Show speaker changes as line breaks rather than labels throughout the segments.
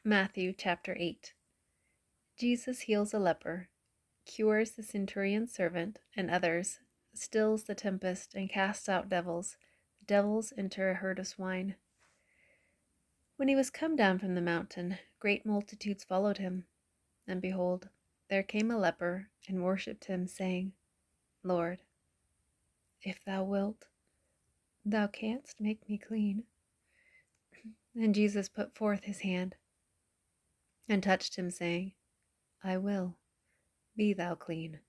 Matthew chapter 8. Jesus heals a leper, cures the centurion's servant and others, stills the tempest, and casts out devils. The devils enter a herd of swine. When he was come down from the mountain, great multitudes followed him. And behold, there came a leper, and worshipped him, saying, Lord, if thou wilt, thou canst make me clean. And Jesus put forth his hand, and touched him, saying, I will, be thou clean.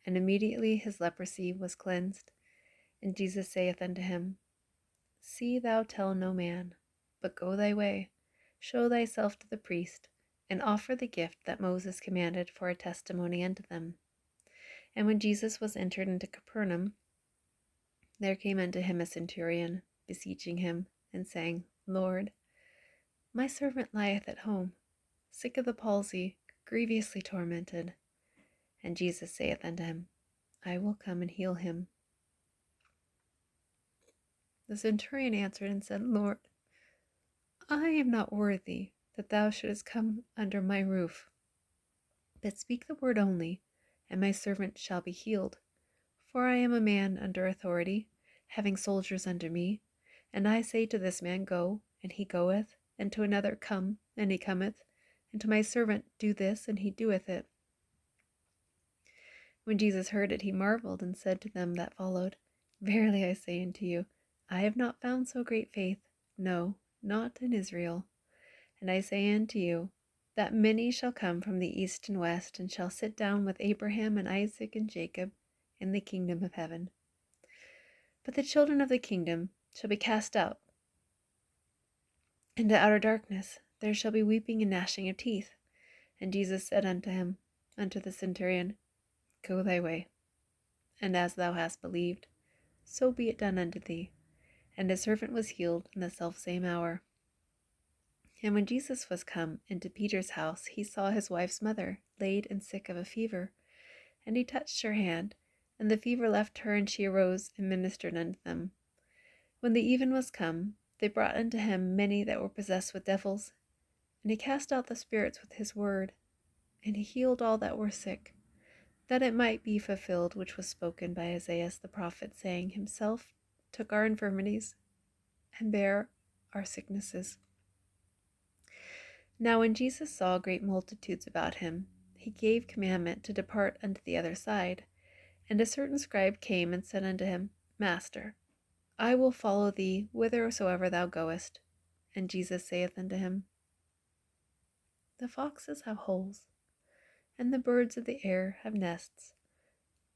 And immediately his leprosy was cleansed. And Jesus saith unto him, See thou tell no man, but go thy way, show thyself to the priest, and offer the gift that Moses commanded for a testimony unto them. And when Jesus was entered into Capernaum, there came unto him a centurion, beseeching him, and saying, Lord, my servant lieth at home, sick of the palsy, grievously tormented. And Jesus saith unto him, I will come and heal him. The centurion answered and said, Lord, I am not worthy that thou shouldest come under my roof, but speak the word only, and my servant shall be healed. For I am a man under authority, having soldiers under me, and I say to this man, Go, and he goeth, and to another, Come, and he cometh, and to my servant, Do this, and he doeth it. When Jesus heard it, he marveled, and said to them that followed, Verily I say unto you, I have not found so great faith, no, not in Israel. And I say unto you, that many shall come from the east and west, and shall sit down with Abraham and Isaac and Jacob in the kingdom of heaven. But the children of the kingdom shall be cast out into outer darkness. There shall be weeping and gnashing of teeth. And Jesus said unto the centurion, Go thy way, and as thou hast believed, so be it done unto thee. And his servant was healed in the selfsame hour. And when Jesus was come into Peter's house, he saw his wife's mother laid and sick of a fever. And he touched her hand, and the fever left her, and she arose and ministered unto them. When the even was come, they brought unto him many that were possessed with devils. And he cast out the spirits with his word, and he healed all that were sick, that it might be fulfilled which was spoken by Isaiah the prophet, saying, Himself took our infirmities, and bare our sicknesses. Now when Jesus saw great multitudes about him, he gave commandment to depart unto the other side. And a certain scribe came and said unto him, Master, I will follow thee whithersoever thou goest. And Jesus saith unto him, The foxes have holes, and the birds of the air have nests,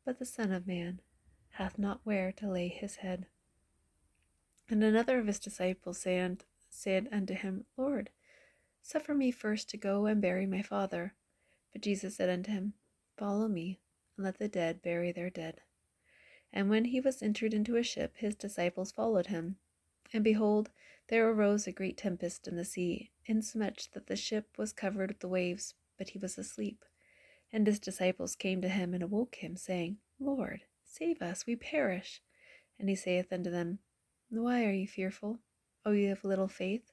but the Son of Man hath not where to lay his head. And another of his disciples said unto him, Lord, suffer me first to go and bury my father. But Jesus said unto him, Follow me, and let the dead bury their dead. And when he was entered into a ship, his disciples followed him. And behold, there arose a great tempest in the sea, insomuch that the ship was covered with the waves, but he was asleep. And his disciples came to him and awoke him, saying, Lord, save us, we perish. And he saith unto them, Why are ye fearful, O ye of little faith?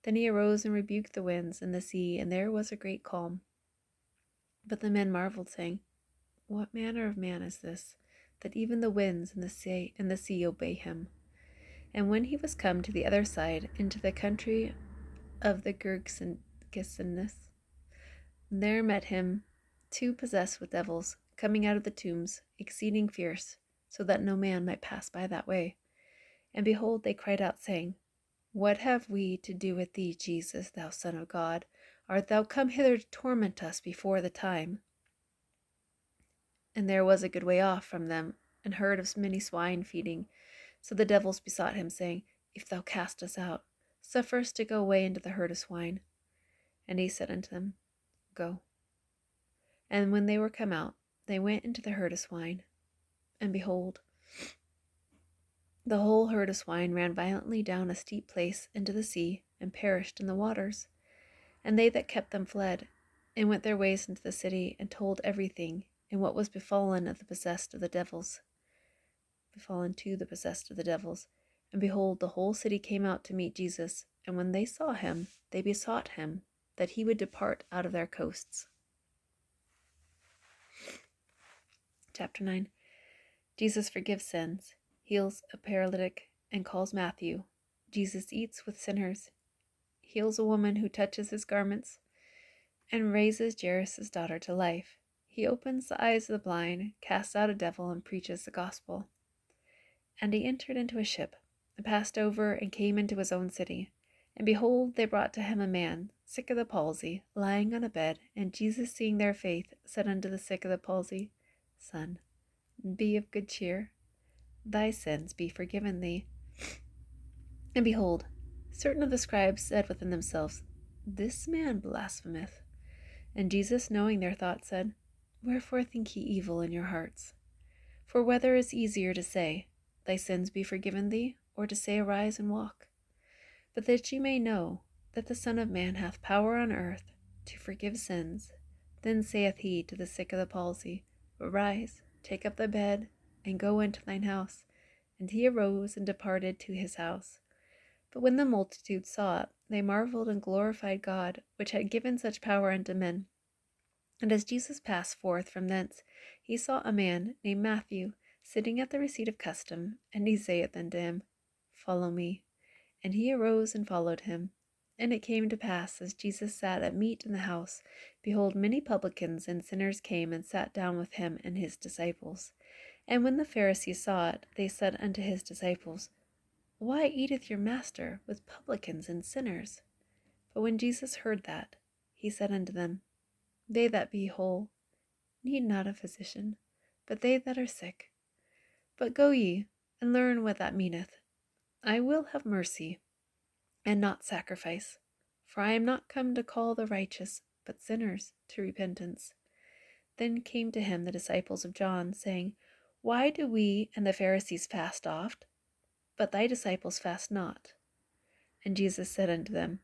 Then he arose and rebuked the winds and the sea, and there was a great calm. But the men marveled, saying, What manner of man is this, that even the winds and the sea obey him? And when he was come to the other side, into the country of the Gergesenes, there met him two possessed with devils, coming out of the tombs, exceeding fierce, so that no man might pass by that way. And behold, they cried out, saying, What have we to do with thee, Jesus, thou Son of God? Art thou come hither to torment us before the time? And there was a good way off from them an herd of many swine feeding. So the devils besought him, saying, If thou cast us out, suffer us to go away into the herd of swine. And he said unto them, Go. And when they were come out, they went into the herd of swine. And behold, the whole herd of swine ran violently down a steep place into the sea, and perished in the waters. And they that kept them fled, and went their ways into the city, and told everything, and what was befallen to the possessed of the devils. And behold, the whole city came out to meet Jesus, and when they saw him, they besought him that he would depart out of their coasts. Chapter 9. Jesus forgives sins, heals a paralytic, and calls Matthew. Jesus eats with sinners, heals a woman who touches his garments, and raises Jairus' daughter to life. He opens the eyes of the blind, casts out a devil, and preaches the gospel. And he entered into a ship, and passed over, and came into his own city. And behold, they brought to him a man, sick of the palsy, lying on a bed. And Jesus, seeing their faith, said unto the sick of the palsy, Son, be of good cheer, thy sins be forgiven thee. And behold, certain of the scribes said within themselves, This man blasphemeth. And Jesus, knowing their thoughts, said, Wherefore think ye evil in your hearts? For whether is easier to say, Thy sins be forgiven thee, or to say, Arise and walk? But that ye may know that the Son of Man hath power on earth to forgive sins, then saith he to the sick of the palsy, Arise, take up thy bed, and go into thine house. And he arose and departed to his house. But when the multitude saw it, they marveled and glorified God, which had given such power unto men. And as Jesus passed forth from thence, he saw a man named Matthew sitting at the receipt of custom, and he saith unto him, Follow me. And he arose and followed him. And it came to pass, as Jesus sat at meat in the house, behold, many publicans and sinners came and sat down with him and his disciples. And when the Pharisees saw it, they said unto his disciples, Why eateth your master with publicans and sinners? But when Jesus heard that, he said unto them, They that be whole need not a physician, but they that are sick. But go ye, and learn what that meaneth. I will have mercy, and not sacrifice. For I am not come to call the righteous, but sinners to repentance. Then came to him the disciples of John, saying, Why do we and the Pharisees fast oft, but thy disciples fast not? And Jesus said unto them,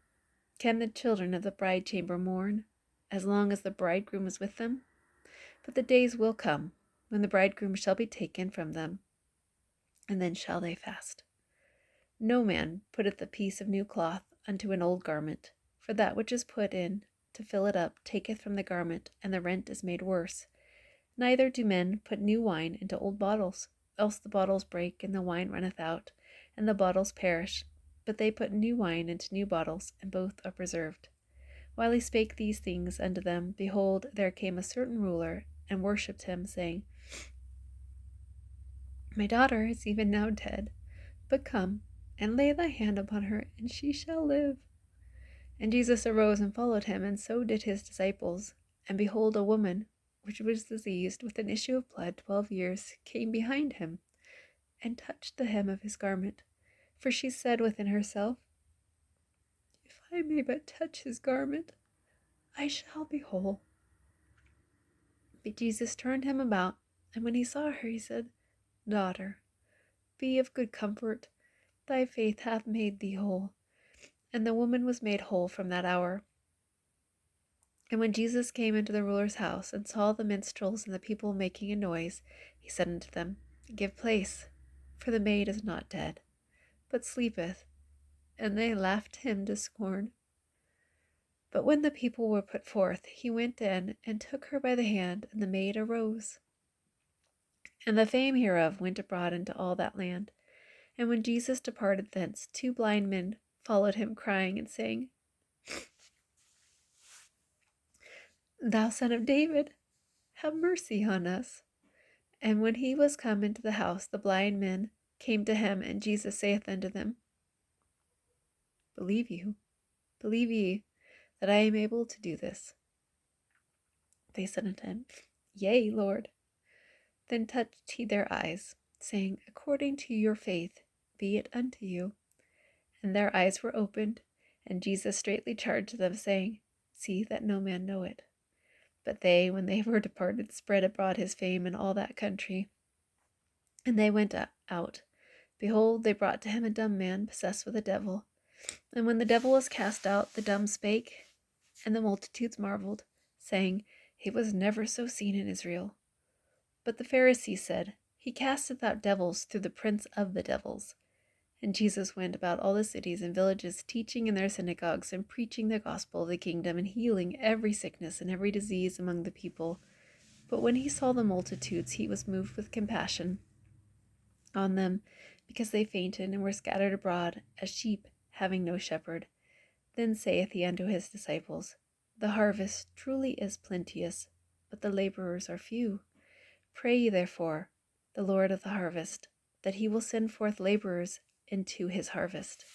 Can the children of the bride chamber mourn, as long as the bridegroom is with them? But the days will come, when the bridegroom shall be taken from them, and then shall they fast. No man putteth a piece of new cloth unto an old garment, for that which is put in to fill it up taketh from the garment, and the rent is made worse. Neither do men put new wine into old bottles, else the bottles break, and the wine runneth out, and the bottles perish. But they put new wine into new bottles, and both are preserved. While he spake these things unto them, behold, there came a certain ruler, and worshipped him, saying, My daughter is even now dead, but come, and lay thy hand upon her, and she shall live. And Jesus arose and followed him, and so did his disciples. And behold, a woman, which was diseased with an issue of blood 12 years, came behind him, and touched the hem of his garment. For she said within herself, If I may but touch his garment, I shall be whole. But Jesus turned him about, and when he saw her, he said, Daughter, be of good comfort, thy faith hath made thee whole. And the woman was made whole from that hour. And when Jesus came into the ruler's house, and saw the minstrels and the people making a noise, he said unto them, Give place, for the maid is not dead, but sleepeth. And they laughed him to scorn. But when the people were put forth, he went in, and took her by the hand, and the maid arose. And the fame hereof went abroad into all that land. And when Jesus departed thence, 2 blind men followed him, crying and saying, Thou Son of David, have mercy on us. And when he was come into the house, the blind men came to him, and Jesus saith unto them, Believe ye, that I am able to do this? They said unto him, Yea, Lord. Then touched he their eyes, saying, According to your faith be it unto you. And their eyes were opened, and Jesus straitly charged them, saying, See that no man know it. But they, when they were departed, spread abroad his fame in all that country. And they went out. Behold, they brought to him a dumb man, possessed with a devil. And when the devil was cast out, the dumb spake, and the multitudes marveled, saying, He was never so seen in Israel. But the Pharisees said, He casteth out devils through the prince of the devils. And Jesus went about all the cities and villages, teaching in their synagogues and preaching the gospel of the kingdom and healing every sickness and every disease among the people. But when he saw the multitudes, he was moved with compassion on them, because they fainted and were scattered abroad as sheep having no shepherd. Then saith he unto his disciples, The harvest truly is plenteous, but the laborers are few. Pray ye therefore the Lord of the harvest, that he will send forth laborers into his harvest.